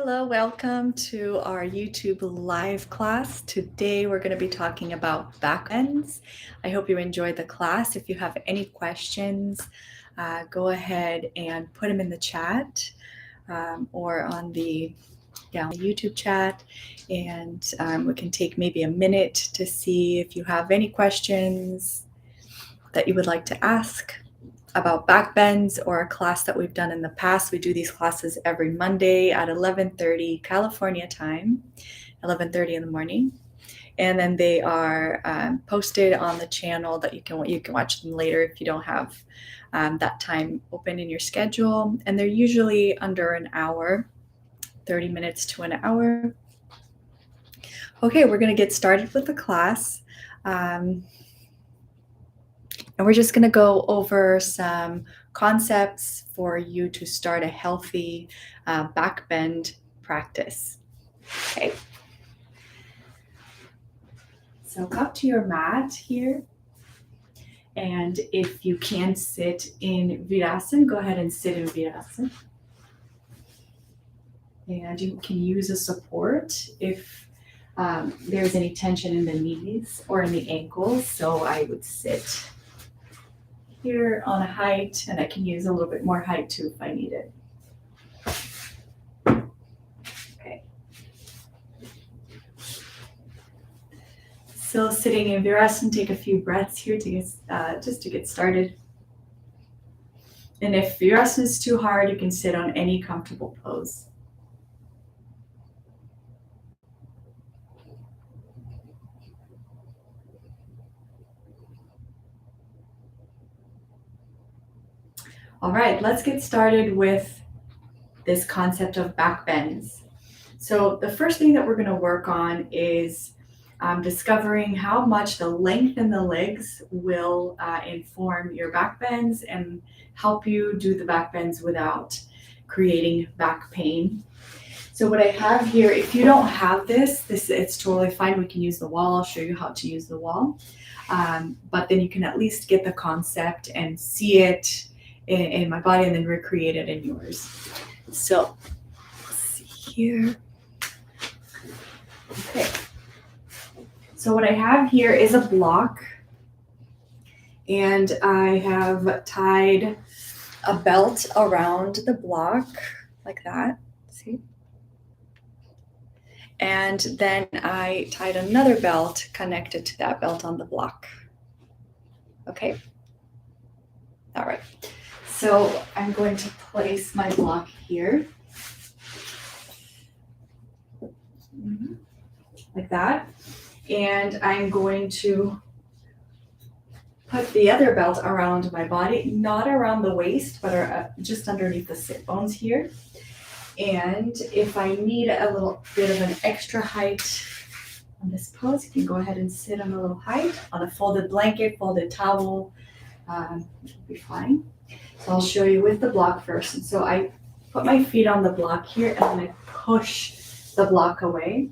Hello, welcome to our YouTube live class. Today we're going to be talking about backbends. I hope you enjoyed the class. If you have any questions, go ahead and put them in the chat or on the YouTube chat, and we can take maybe a minute to see if you have any questions that you would like to ask about backbends or a class that we've done in the past. We do these classes every Monday at 11:30 California time, 11:30 in the morning, and then they are posted on the channel that you can watch them later if you don't have that time open in your schedule. And they're usually under an hour, 30 minutes to an hour. Okay, we're going to get started with the class. And we're just going to go over some concepts for you to start a healthy backbend practice. Okay. So come to your mat here. And if you can sit in Virasana, go ahead and sit in Virasana. And you can use a support if there's any tension in the knees or in the ankles. So I would sit here on a height, and I can use a little bit more height too if I need it. Okay. So sitting in Virasana, take a few breaths here to get, just to get started. And if Virasana is too hard, you can sit on any comfortable pose. All right, let's get started with this concept of backbends. So the first thing that we're going to work on is discovering how much the length in the legs will inform your backbends and help you do the backbends without creating back pain. So what I have here, if you don't have this, it's totally fine. We can use the wall. I'll show you how to use the wall. But then you can at least get the concept and see it in my body and then recreate it in yours. So let's see here. Okay. So what I have here is a block, and I have tied a belt around the block like that. See? And then I tied another belt connected to that belt on the block. Okay. All right. So I'm going to place my block here, like that. And I'm going to put the other belt around my body, not around the waist, but just underneath the sit bones here. And if I need a little bit of an extra height on this pose, you can go ahead and sit on a little height on a folded blanket, folded towel, will be fine. So I'll show you with the block first. And so I put my feet on the block here and then I push the block away.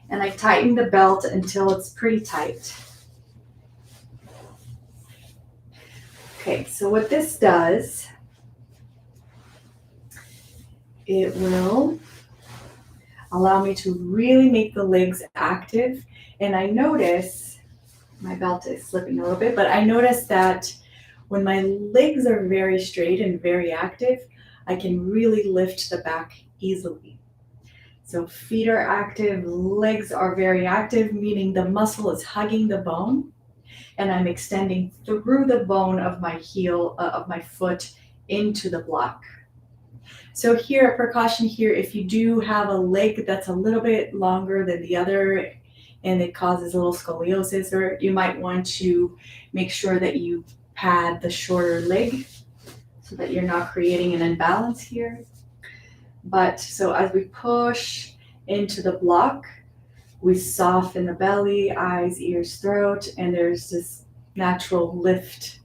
And I tighten the belt until it's pretty tight. Okay, so what this does, it will allow me to really make the legs active. And I notice, my belt is slipping a little bit, but I notice that when my legs are very straight and very active, I can really lift the back easily. So feet are active, legs are very active, meaning the muscle is hugging the bone, and I'm extending through the bone of my heel, of my foot into the block. So here, a precaution here, if you do have a leg that's a little bit longer than the other and it causes a little scoliosis, or you might want to make sure that you pad the shorter leg so that you're not creating an imbalance here. But so as we push into the block, we soften the belly, eyes, ears, throat, and there's this natural lift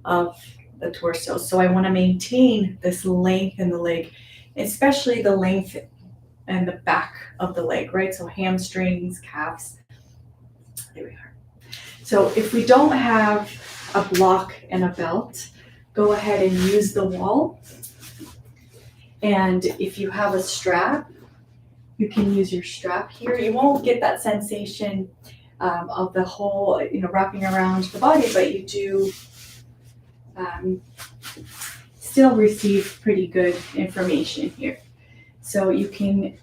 of the torso. So I want to maintain this length in the leg, especially the length and the back of the leg, right? So hamstrings, calves. There we are. So if we don't have a block and a belt, go ahead and use the wall. And if you have a strap, you can use your strap here. You won't get that sensation of the whole, wrapping around the body, but you do still receive pretty good information here. So you can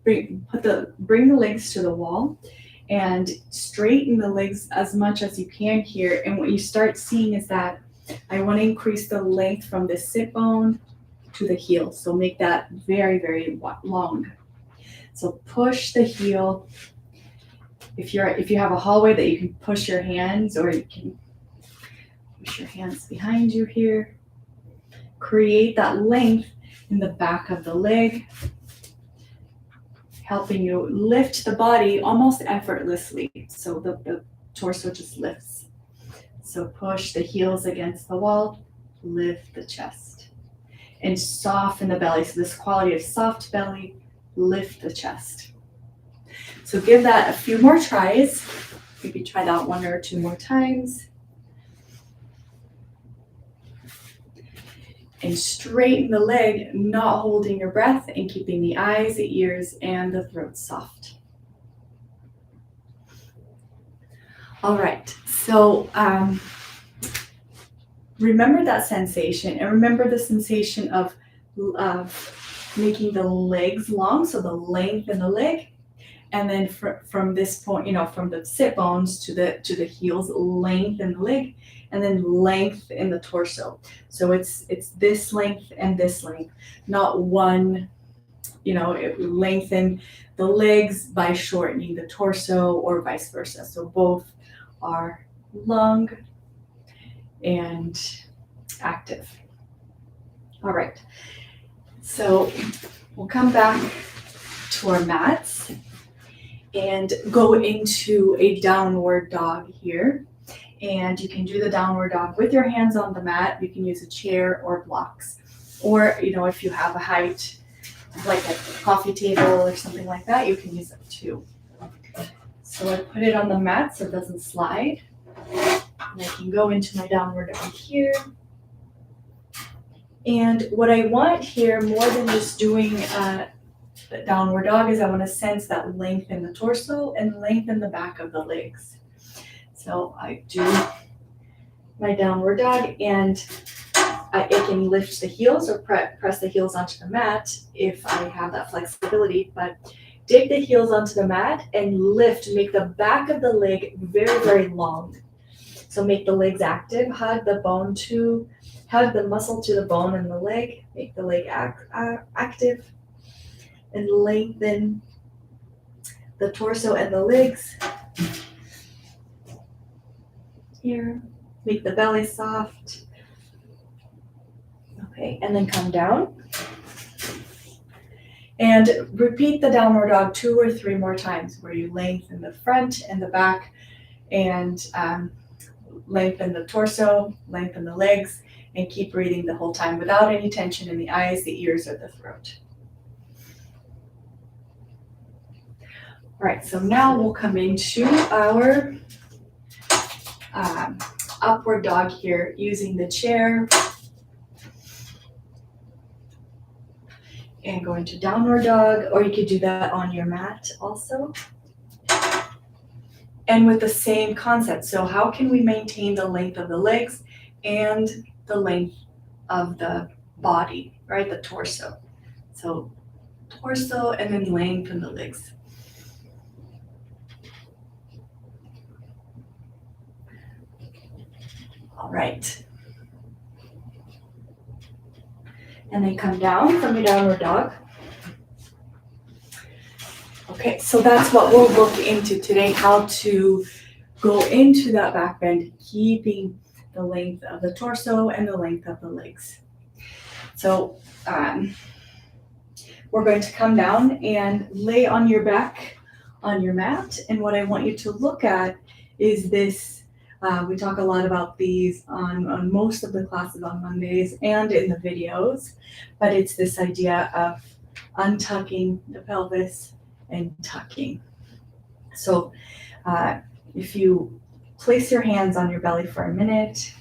bring the legs to the wall and straighten the legs as much as you can here. And what you start seeing is that I want to increase the length from the sit bone to the heel. So make that very, very long. So push the heel. If you have a hallway that you can push your hands, or you can push your hands behind you here. Create that length in the back of the leg, helping you lift the body almost effortlessly. So the torso just lifts. So push the heels against the wall, lift the chest, and soften the belly. So this quality of soft belly, lift the chest. So give that a few more tries. Maybe try that 1 or 2 more times. And straighten the leg, not holding your breath, and keeping the eyes, the ears, and the throat soft. All right, so remember that sensation, and remember the sensation of making the legs long, so the length in the leg, and then from this point, from the sit bones to the heels, length in the leg, and then length in the torso. So it's this length and this length, not one, lengthen the legs by shortening the torso or vice versa. So both are long and active. All right, so we'll come back to our mats and go into a downward dog here. And you can do the downward dog with your hands on the mat. You can use a chair or blocks. Or, if you have a height, like a coffee table or something like that, you can use it too. So I put it on the mat so it doesn't slide. And I can go into my downward dog here. And what I want here, more than just doing the downward dog, is I want to sense that length in the torso and length in the back of the legs. So I do my downward dog, and I can lift the heels or press the heels onto the mat if I have that flexibility, but dig the heels onto the mat and lift, make the back of the leg very, very long. So make the legs active, hug the muscle to the bone in the leg, make the leg active, and lengthen the torso and the legs. Here, make the belly soft. Okay, and then come down. And repeat the downward dog 2 or 3 more times, where you lengthen the front and the back, and lengthen the torso, lengthen the legs, and keep breathing the whole time without any tension in the eyes, the ears, or the throat. All right, so now we'll come into our upward dog here, using the chair, and go into downward dog, or you could do that on your mat also. And with the same concept. So how can we maintain the length of the legs and the length of the body, right? The torso. So torso and then lengthen the legs. All right. And then come down from your downward dog. Okay, so that's what we'll look into today, how to go into that back bend, keeping the length of the torso and the length of the legs. So we're going to come down and lay on your back on your mat. And what I want you to look at is this. We talk a lot about these on most of the classes on Mondays and in the videos, but it's this idea of untucking the pelvis and tucking. So if you place your hands on your belly for a minute,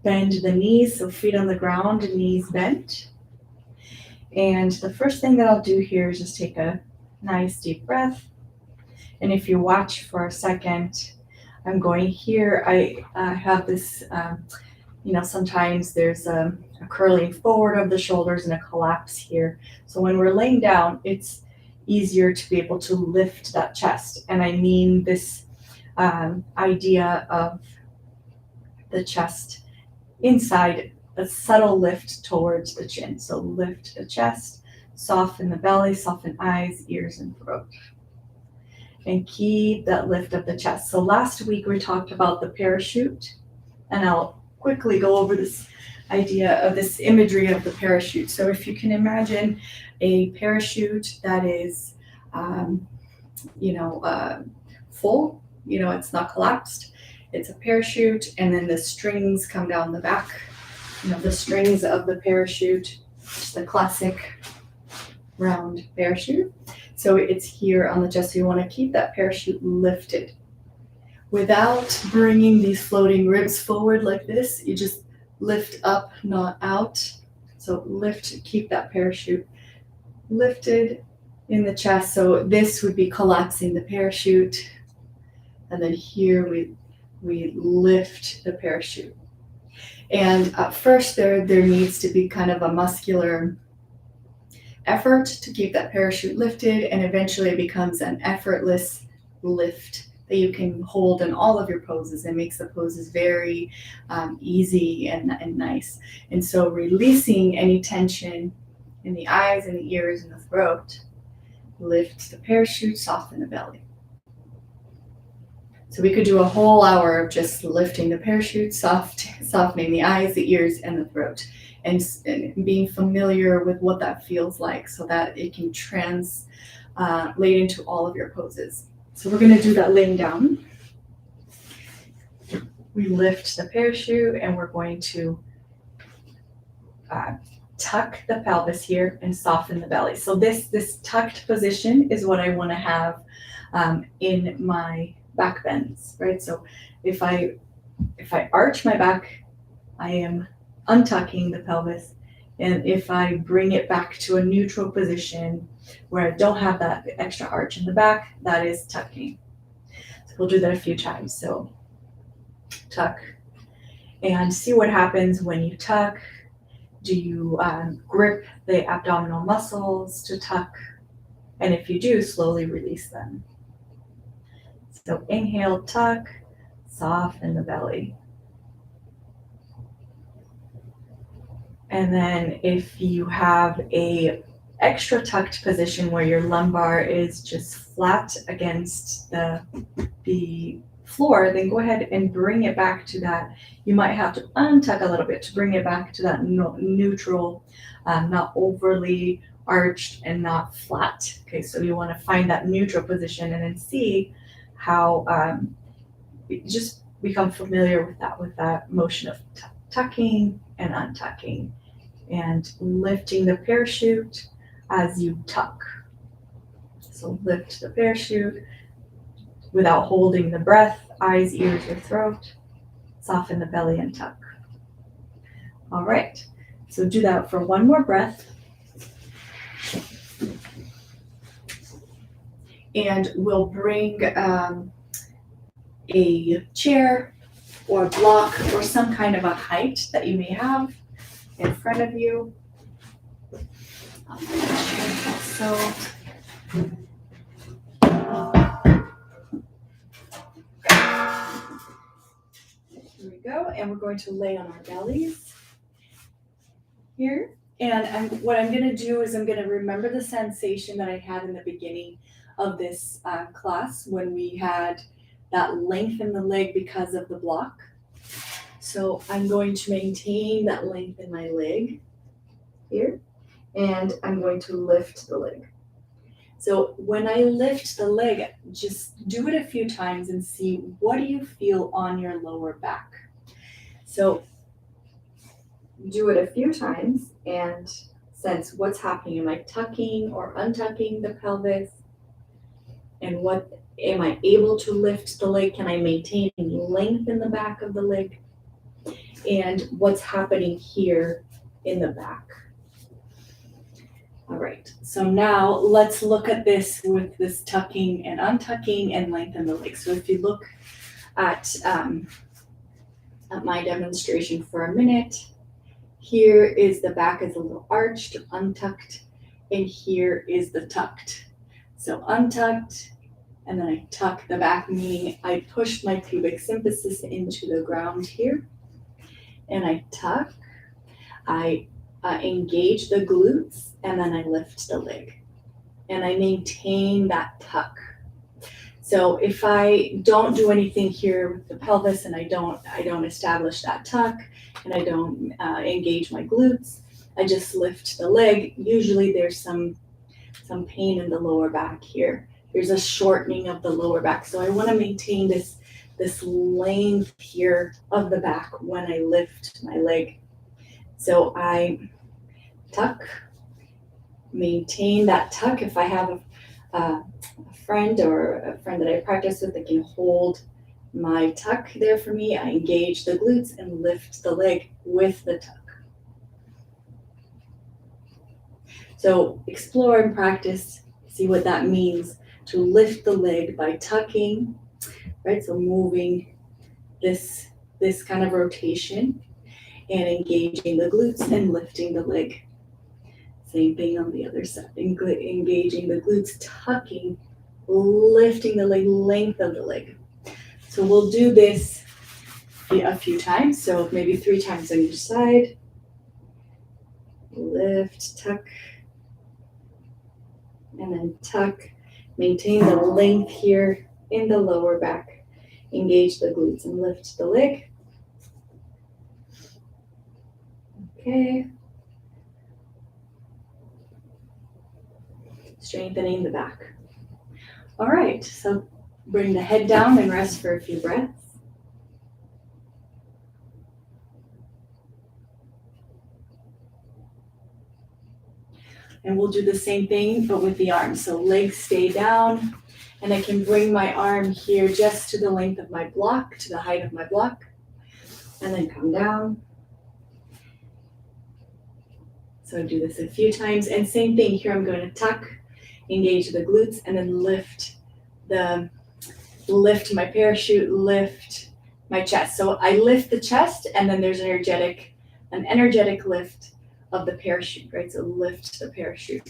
bend the knees, so feet on the ground, knees bent, And the first thing that I'll do here is just take a nice deep breath. And if you watch for a second, I'm going here. I have this, sometimes there's a curling forward of the shoulders and a collapse here. So when we're laying down, it's easier to be able to lift that chest. And I mean this idea of the chest inside, a subtle lift towards the chin. So lift the chest, soften the belly, soften eyes, ears, and throat. And keep that lift of the chest. So last week we talked about the parachute, and I'll quickly go over this idea of this imagery of the parachute. So if you can imagine a parachute that is, full, it's not collapsed. It's a parachute, and then the strings come down the back. The strings of the parachute, just the classic round parachute. So it's here on the chest. So you want to keep that parachute lifted without bringing these floating ribs forward like this. You just lift up, not out. So lift, keep that parachute lifted in the chest. So this would be collapsing the parachute. And then here we lift the parachute. And at first there needs to be kind of a muscular effort to keep that parachute lifted, and eventually it becomes an effortless lift that you can hold in all of your poses and makes the poses very easy and nice. And so releasing any tension in the eyes and the ears and the throat, lift the parachute, soften the belly. So we could do a whole hour of just lifting the parachute, softening the eyes, the ears, and the throat, and being familiar with what that feels like so that it can translate into all of your poses. So we're going to do that laying down. We lift the parachute, and we're going to tuck the pelvis here and soften the belly. So this tucked position is what I want to have in my back bends, right? So if I arch my back, I am untucking the pelvis. And if I bring it back to a neutral position where I don't have that extra arch in the back, that is tucking. So we'll do that a few times. So tuck, and see what happens when you tuck. Do you grip the abdominal muscles to tuck? And if you do, slowly release them. So inhale, tuck, soften the belly. And then if you have a extra tucked position where your lumbar is just flat against the floor, then go ahead and bring it back to that. You might have to untuck a little bit to bring it back to that neutral, not overly arched and not flat. Okay, so you want to find that neutral position and then see how just become familiar with that motion of tucking and untucking and lifting the parachute as you tuck. So lift the parachute without holding the breath, eyes, ears, or throat. Soften the belly and tuck. All right, so do that for one more breath. And we'll bring a chair or a block or some kind of a height that you may have in front of you. So here we go, and we're going to lay on our bellies here. And what I'm going to do is I'm going to remember the sensation that I had in the beginning of this class when we had that length in the leg because of the block. So I'm going to maintain that length in my leg here, and I'm going to lift the leg. So when I lift the leg, just do it a few times and see what do you feel on your lower back. So do it a few times and sense what's happening. Am I tucking or untucking the pelvis? And what am I able to lift the leg? Can I maintain length in the back of the leg? And what's happening here in the back? All right, so now let's look at this with this tucking and untucking and lengthen the leg. So if you look at my demonstration for a minute, here is the back is a little arched, untucked, and here is the tucked. So untucked, and then I tuck the back, meaning I push my pubic symphysis into the ground here, and I tuck. I engage the glutes, and then I lift the leg, and I maintain that tuck. So if I don't do anything here with the pelvis, and I don't establish that tuck, and I don't engage my glutes, I just lift the leg. Usually there's some pain in the lower back here. There's a shortening of the lower back. So I want to maintain this length here of the back when I lift my leg. So I tuck, maintain that tuck. If I have a friend that I practice with that can hold my tuck there for me, I engage the glutes and lift the leg with the tuck. So explore and practice, see what that means to lift the leg by tucking, right? So moving this kind of rotation and engaging the glutes and lifting the leg. Same thing on the other side, engaging the glutes, tucking, lifting the leg, length of the leg. So we'll do this a few times, so maybe 3 times on each side. Lift, tuck, and then tuck. Maintain the length here in the lower back. Engage the glutes and lift the leg. Okay. Strengthening the back. All right, so bring the head down and rest for a few breaths. And we'll do the same thing, but with the arms. So legs stay down, and I can bring my arm here just to the length of my block, to the height of my block, and then come down. So do this a few times, and same thing here. I'm going to tuck, engage the glutes, and then lift my parachute, lift my chest. So I lift the chest, and then there's an energetic lift of the parachute, right? So lift the parachute.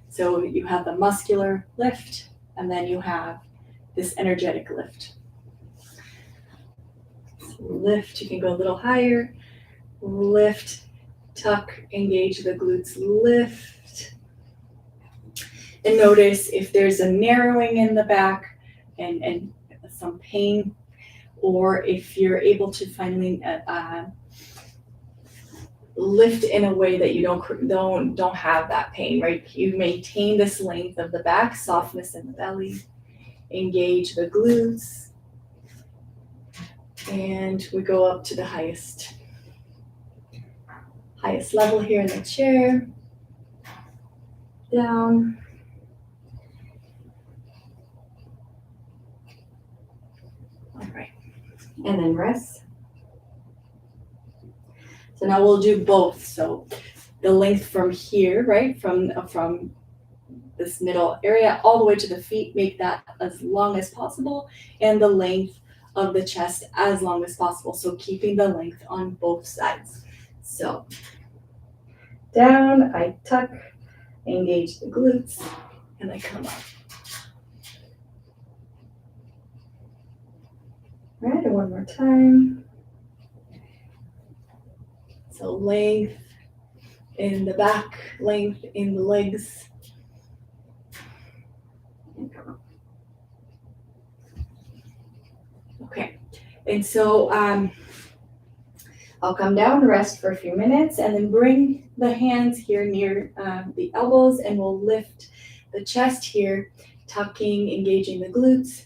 So you have the muscular lift, and then you have this energetic lift. So lift, you can go a little higher. Lift, tuck, engage the glutes, lift. And notice if there's a narrowing in the back and some pain, or if you're able to finally lift in a way that you don't have that pain, right? You maintain this length of the back, softness in the belly, engage the glutes, and we go up to the highest level here in the chair, down. All right, and then rest. So now we'll do both. So the length from here, right, from this middle area all the way to the feet, make that as long as possible, and the length of the chest as long as possible. So keeping the length on both sides. So down, I tuck, engage the glutes, and I come up. All right, and one more time. So length in the back, length in the legs. And come up. Okay, and so I'll come down, rest for a few minutes, and then bring the hands here near the elbows, and we'll lift the chest here, tucking, engaging the glutes.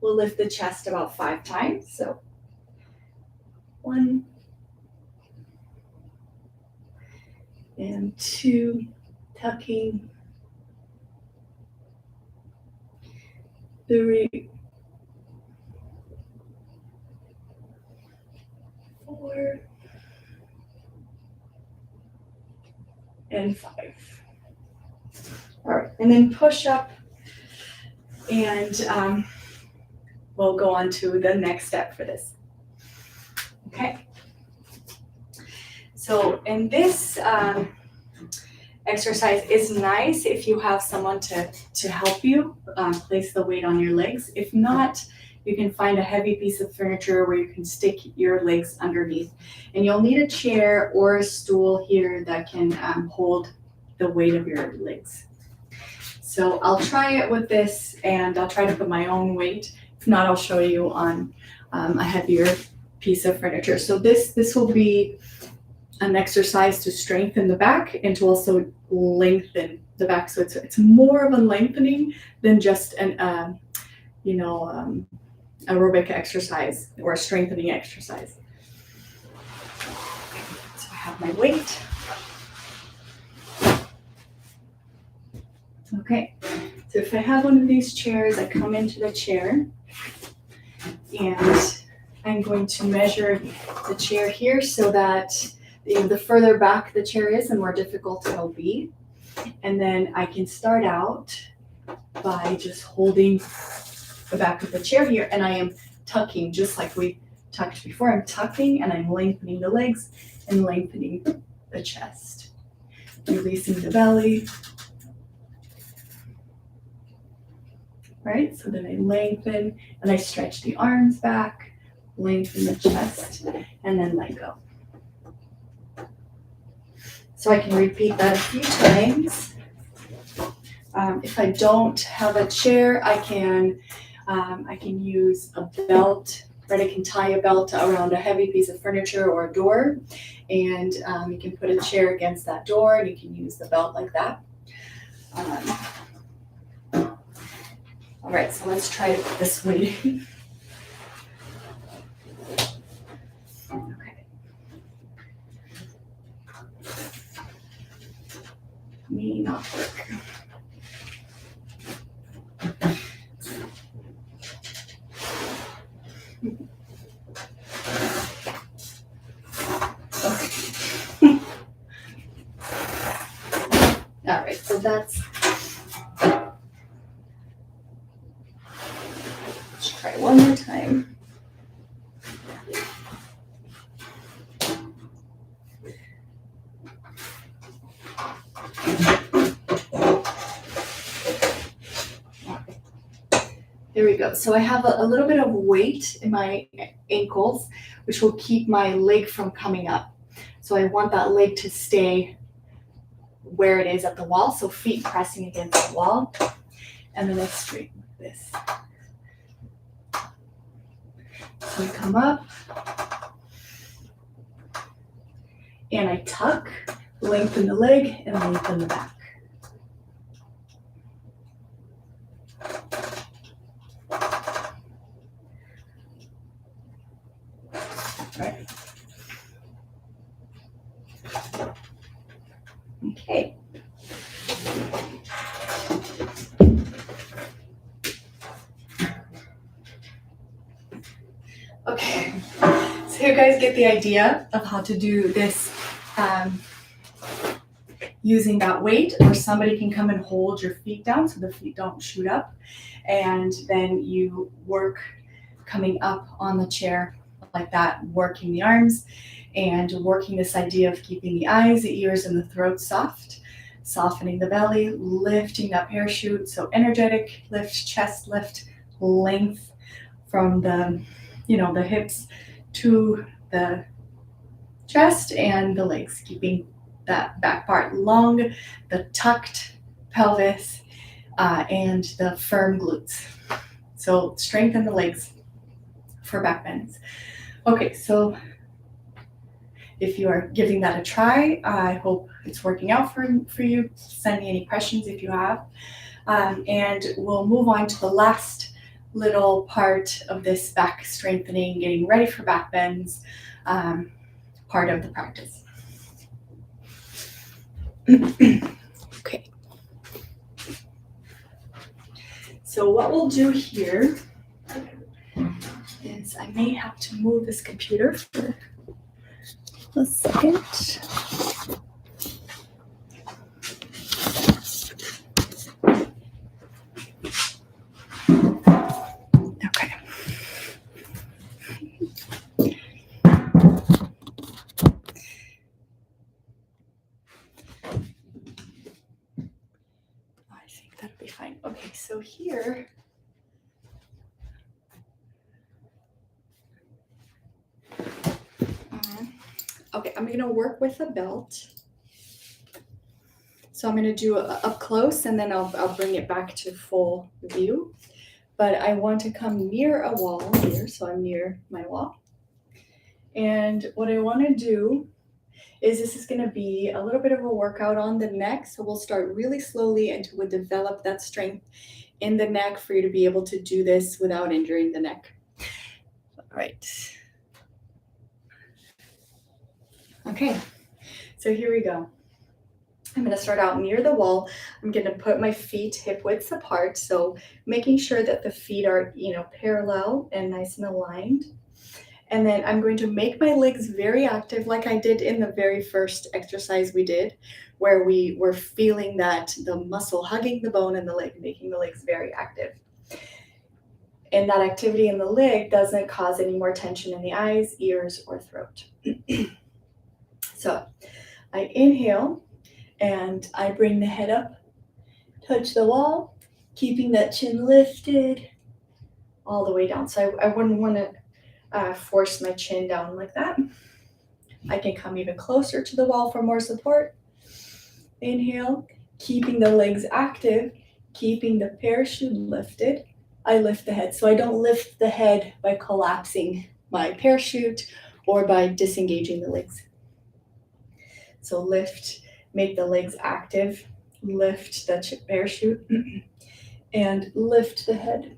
We'll lift the chest about 5 times. So 1 and 2, tucking, 3, 4, and 5. All right, and then push up, and we'll go on to the next step for this. Okay. So in this exercise is nice if you have someone to help you place the weight on your legs. If not, you can find a heavy piece of furniture where you can stick your legs underneath. And you'll need a chair or a stool here that can hold the weight of your legs. So I'll try it with this, and I'll try to put my own weight. If not, I'll show you on a heavier piece of furniture. So this will be an exercise to strengthen the back and to also lengthen the back. So it's more of a lengthening than just an aerobic exercise or a strengthening exercise. So I have my weight. Okay, so if I have one of these chairs, I come into the chair and I'm going to measure the chair here so that the further back the chair is, the more difficult it'll be. And then I can start out by just holding the back of the chair here, and I am tucking just like we tucked before. I'm tucking and I'm lengthening the legs and lengthening the chest. Releasing the belly. Right, so then I lengthen and I stretch the arms back, lengthen the chest, and then let go. So I can repeat that a few times. If I don't have a chair, I can use a belt, right? I can tie a belt around a heavy piece of furniture or a door, and you can put a chair against that door, and you can use the belt like that. All right, so let's try to put this weight. Okay. May not work. Okay. All right, so that's. Let's try one more time. There we go. So I have a little bit of weight in my ankles, which will keep my leg from coming up. So I want that leg to stay where it is at the wall, so feet pressing against the wall. And then I straighten this. So I come up and I tuck, lengthen the leg, and lengthen the back. Right. Okay. Okay, so you guys get the idea of how to do this using that weight, or somebody can come and hold your feet down so the feet don't shoot up, and then you work coming up on the chair like that, working the arms and working this idea of keeping the eyes, the ears, and the throat soft, softening the belly, lifting that parachute. So energetic lift, chest lift, length from the hips to the chest and the legs, keeping that back part long, the tucked pelvis, and the firm glutes. So strengthen the legs for back bends. Okay, so if you are giving that a try, I hope it's working out for you. Send me any questions if you have. And we'll move on to the last little part of this back strengthening, getting ready for back bends, part of the practice. Okay. So what we'll do here is I may have to move this computer for a second. fine. Okay, so here, okay, I'm gonna work with a belt. So I'm gonna do up close and then I'll bring it back to full view. But I want to come near a wall here, so I'm near my wall. And what I wanna do is this is gonna be a little bit of a workout on the neck. So we'll start really slowly until we develop that strength in the neck for you to be able to do this without injuring the neck. All right. Okay, so here we go. I'm going to start out near the wall. I'm going to put my feet hip widths apart. So making sure that the feet are, parallel and nice and aligned. And then I'm going to make my legs very active like I did in the very first exercise we did, where we were feeling that the muscle hugging the bone in the leg, making the legs very active. And that activity in the leg doesn't cause any more tension in the eyes, ears, or throat. So I inhale and I bring the head up, touch the wall, keeping that chin lifted all the way down. So I wouldn't want to force my chin down like that. I can come even closer to the wall for more support. Inhale, keeping the legs active, keeping the parachute lifted. I lift the head. So I don't lift the head by collapsing my parachute or by disengaging the legs. So lift, make the legs active, lift the parachute, and lift the head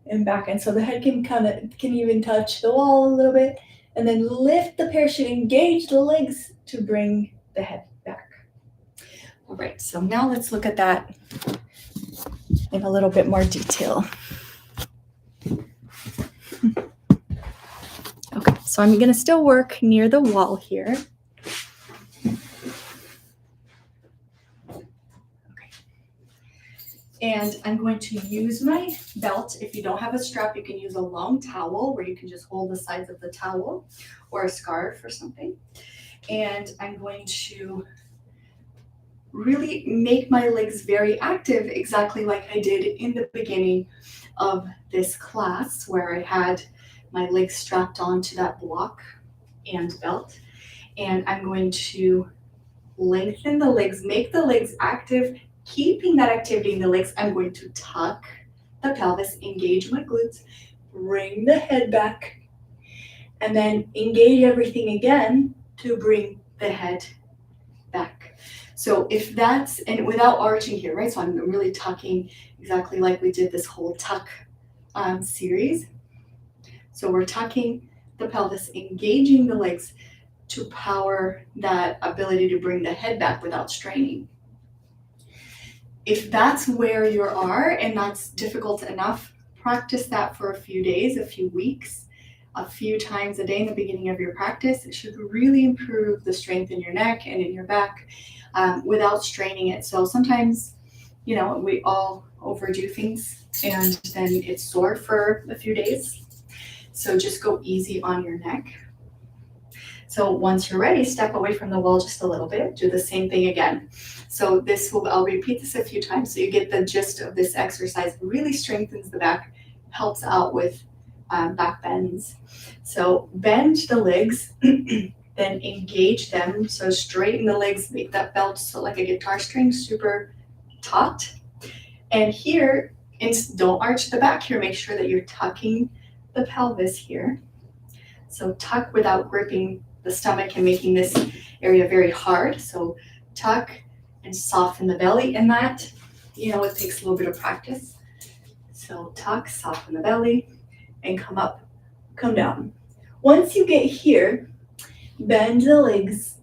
and back. And so the head can even touch the wall a little bit, and then lift the parachute, engage the legs to bring the head back. All right, so now let's look at that in a little bit more detail. Okay, so I'm gonna still work near the wall here. And I'm going to use my belt. If you don't have a strap, you can use a long towel where you can just hold the sides of the towel, or a scarf or something. And I'm going to really make my legs very active, exactly like I did in the beginning of this class, where I had my legs strapped onto that block and belt. And I'm going to lengthen the legs, make the legs active. Keeping that activity in the legs, I'm going to tuck the pelvis, engage my glutes, bring the head back, and then engage everything again to bring the head back. So if that's, and without arching here, right? So I'm really tucking exactly like we did this whole tuck series. So we're tucking the pelvis, engaging the legs to power that ability to bring the head back without straining. If that's where you are and that's difficult enough, practice that for a few days, a few weeks, a few times a day in the beginning of your practice. It should really improve the strength in your neck and in your back without straining it. So sometimes, we all overdo things and then it's sore for a few days. So just go easy on your neck. So once you're ready, step away from the wall just a little bit. Do the same thing again. So I'll repeat this a few times so you get the gist of this exercise. Really strengthens the back, helps out with back bends. So bend the legs, then engage them. So straighten the legs, make that belt so like a guitar string, super taut. And here, don't arch the back here. Make sure that you're tucking the pelvis here. So tuck without gripping the stomach and making this area very hard. So tuck and soften the belly, and that, it takes a little bit of practice. So tuck, soften the belly, and come up, come down. Once you get here, bend the legs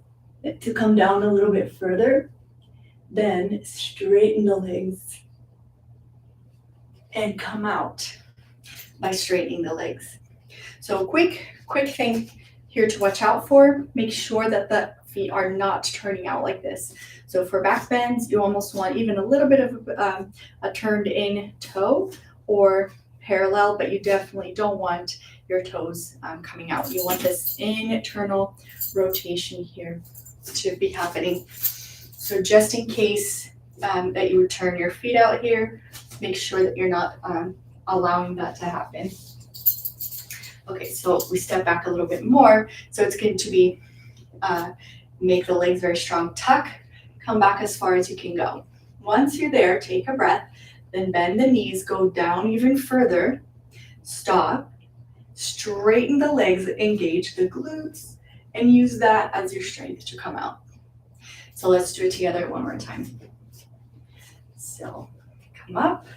to come down a little bit further, then straighten the legs and come out by straightening the legs. So quick thing here to watch out for, make sure that the feet are not turning out like this. So for back bends, you almost want even a little bit of a turned in toe or parallel, but you definitely don't want your toes coming out. You want this internal rotation here to be happening. So just in case that you would turn your feet out here. Make sure that you're not allowing that to happen. Okay, so we step back a little bit more. So it's going to be make the legs very strong. Tuck, come back as far as you can go. Once you're there, take a breath, then bend the knees, go down even further, stop, straighten the legs, engage the glutes, and use that as your strength to come out. So let's do it together one more time. So come up,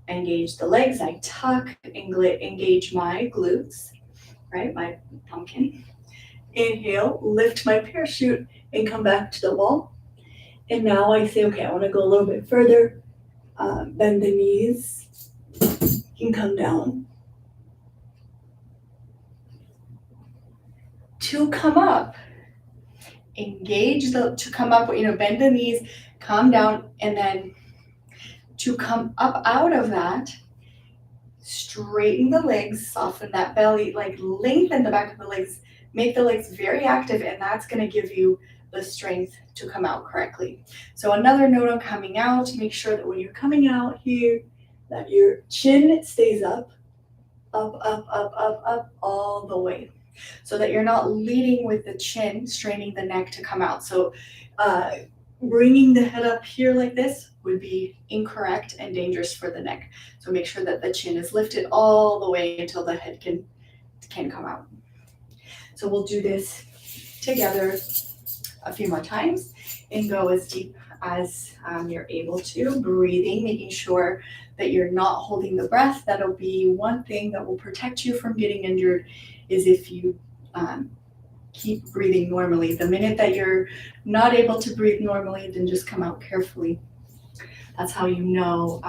engage the legs, I tuck, engage my glutes, right, my pumpkin. Inhale, lift my parachute and come back to the wall. And now I say, okay, I want to go a little bit further. Bend the knees, you can come down. To come up, engage to come up, bend the knees, calm down, and then to come up out of that, straighten the legs, soften that belly, like lengthen the back of the legs, make the legs very active, and that's going to give you the strength to come out correctly. So another note on coming out, make sure that when you're coming out here, that your chin stays up, all the way. So that you're not leading with the chin, straining the neck to come out. So bringing the head up here like this would be incorrect and dangerous for the neck. So make sure that the chin is lifted all the way until the head can come out. So we'll do this together a few more times and go as deep as you're able to, breathing, making sure that you're not holding the breath. That'll be one thing that will protect you from getting injured, is if you keep breathing normally. The minute that you're not able to breathe normally, then just come out carefully. That's how you know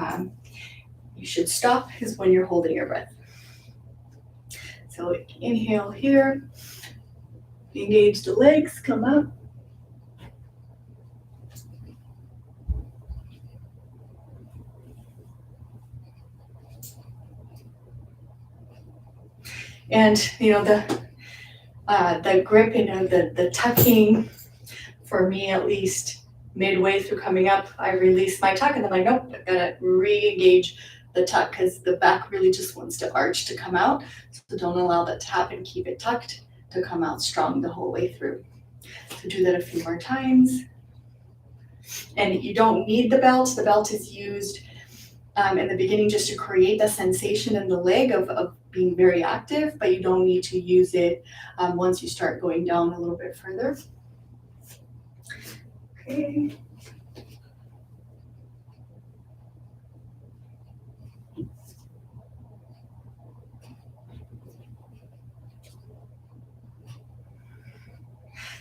you should stop, is when you're holding your breath. So inhale here, engage the legs, come up. And the grip, the tucking, for me at least, midway through coming up, I release my tuck and then I'm like, nope, I've got to re-engage the tuck because the back really just wants to arch to come out. So don't allow that to happen. Keep it tucked to come out strong the whole way through. So do that a few more times. And you don't need the belt. The belt is used in the beginning just to create the sensation in the leg of being very active, but you don't need to use it once you start going down a little bit further. Okay.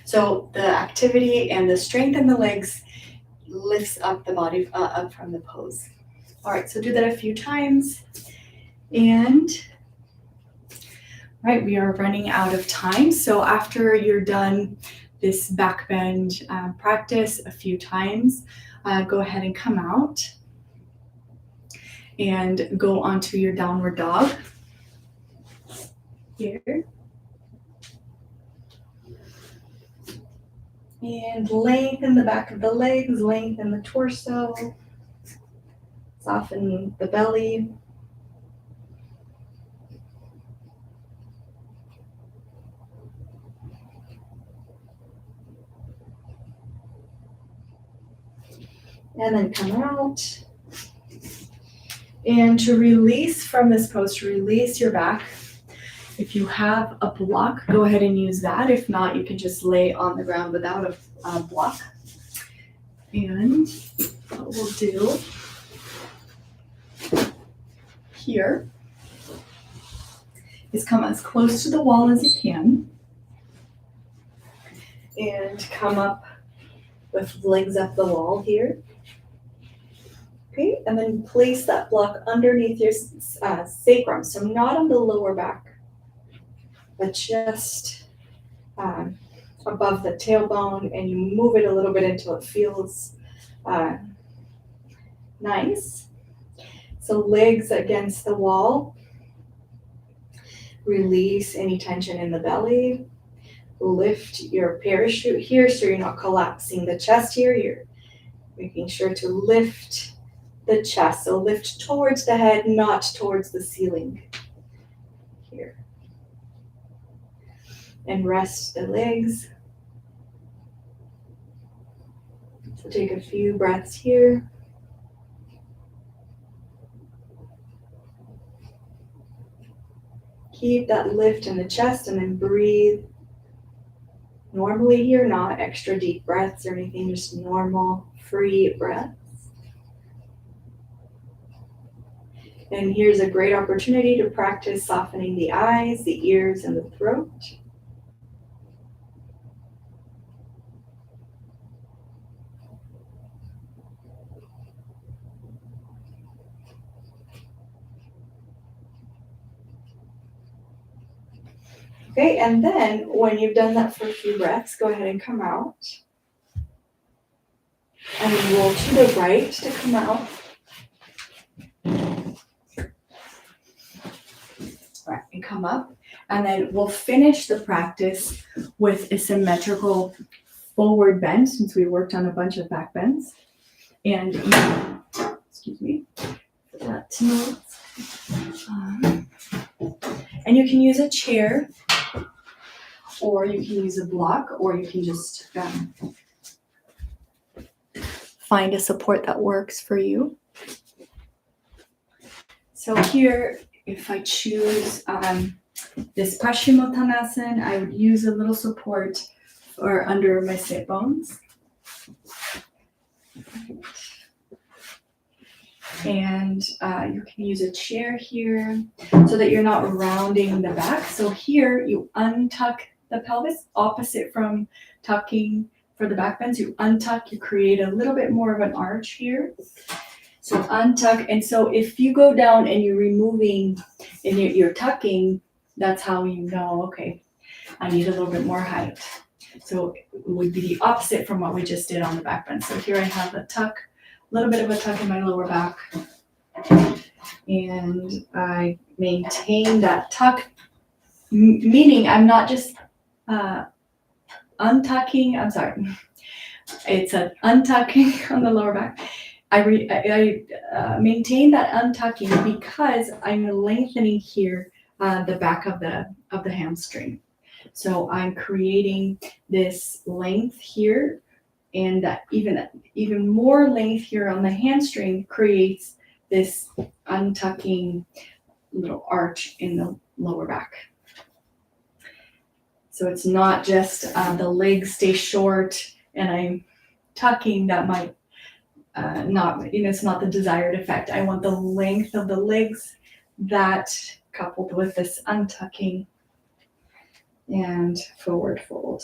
So the activity and the strength in the legs lifts up the body up from the pose. All right, so do that a few times. And right, we are running out of time. So after you're done this back bend practice a few times, go ahead and come out and go onto your downward dog here. And lengthen the back of the legs, lengthen the torso, soften the belly. And then come out. And to release from this pose, to release your back, if you have a block, go ahead and use that. If not, you can just lay on the ground without a block. And what we'll do here is come as close to the wall as you can and come up with legs up the wall here. Okay, and then place that block underneath your sacrum, so not on the lower back, but just above the tailbone, and you move it a little bit until it feels nice. So legs against the wall. Release any tension in the belly. Lift your parachute here so you're not collapsing the chest here. You're Making sure to lift the chest, so lift towards the head, not towards the ceiling here. And rest the legs. So take a few breaths here. Keep that lift in the chest and then breathe. Normally here, not extra deep breaths or anything, just normal, free breaths. And here's a great opportunity to practice softening the eyes, the ears, and the throat. Okay, and then when you've done that for a few breaths, go ahead and come out. And then roll to the right to come out. All right, and come up. And then we'll finish the practice with a symmetrical forward bend, since we worked on a bunch of back bends. And excuse me, that and you can use a chair, or you can use a block, or you can just find a support that works for you. So here, if I choose this Paschimottanasana, I would use a little support or under my sit bones. And you can use a chair here so that you're not rounding the back. So here you untuck the pelvis, opposite from tucking for the back bends. You untuck, you create a little bit more of an arch here. So untuck, and so if you go down and you're removing and you're tucking, that's how you know, okay, I need a little bit more height. So it would be the opposite from what we just did on the back bend. So here I have a tuck, a little bit of a tuck in my lower back, and I maintain that tuck, meaning I'm not just untucking, I'm sorry, it's an untucking on the lower back. I maintain that untucking because I'm lengthening here the back of the hamstring. So I'm creating this length here, and that even more length here on the hamstring creates this untucking little arch in the lower back. So it's not just the legs stay short and I'm tucking, that might it's not the desired effect. I want the length of the legs, that coupled with this untucking and forward fold.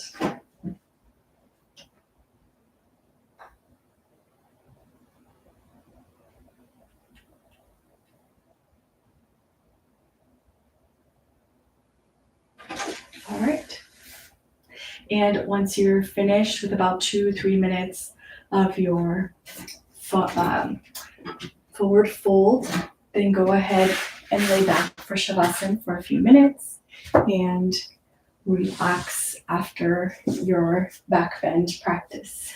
All right. And once you're finished with about 2-3 minutes of your forward fold, then go ahead and lay back for Shavasana for a few minutes and relax after your back bend practice.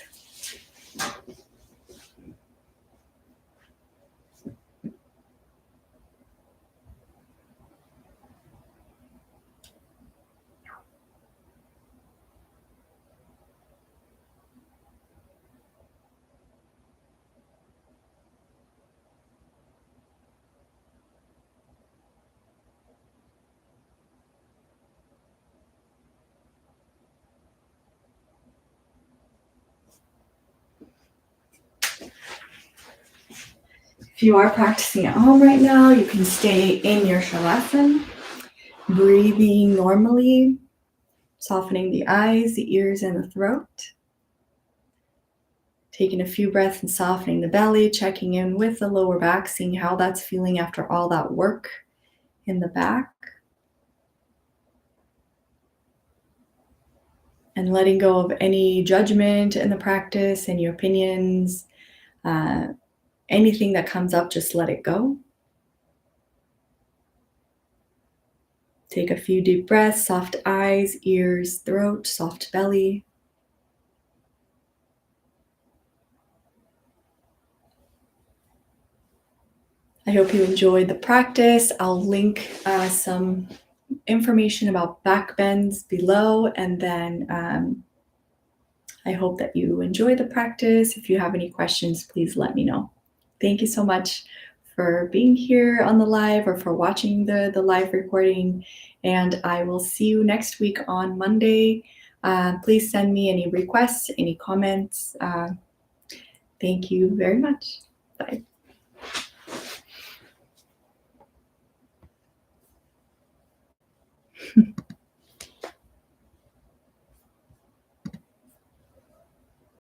If you are practicing at home right now, you can stay in your Shavasana, breathing normally, softening the eyes, the ears, and the throat. Taking a few breaths and softening the belly, checking in with the lower back, seeing how that's feeling after all that work in the back. And letting go of any judgment in the practice, any opinions, anything that comes up, just let it go. Take a few deep breaths, soft eyes, ears, throat, soft belly. I hope you enjoyed the practice. I'll link some information about Backbends below, and then I hope that you enjoy the practice. If you have any questions, please let me know. Thank you so much for being here on the live or for watching the live recording, and I will see you next week on Monday. Please send me any requests, any comments. Thank you very much. Bye.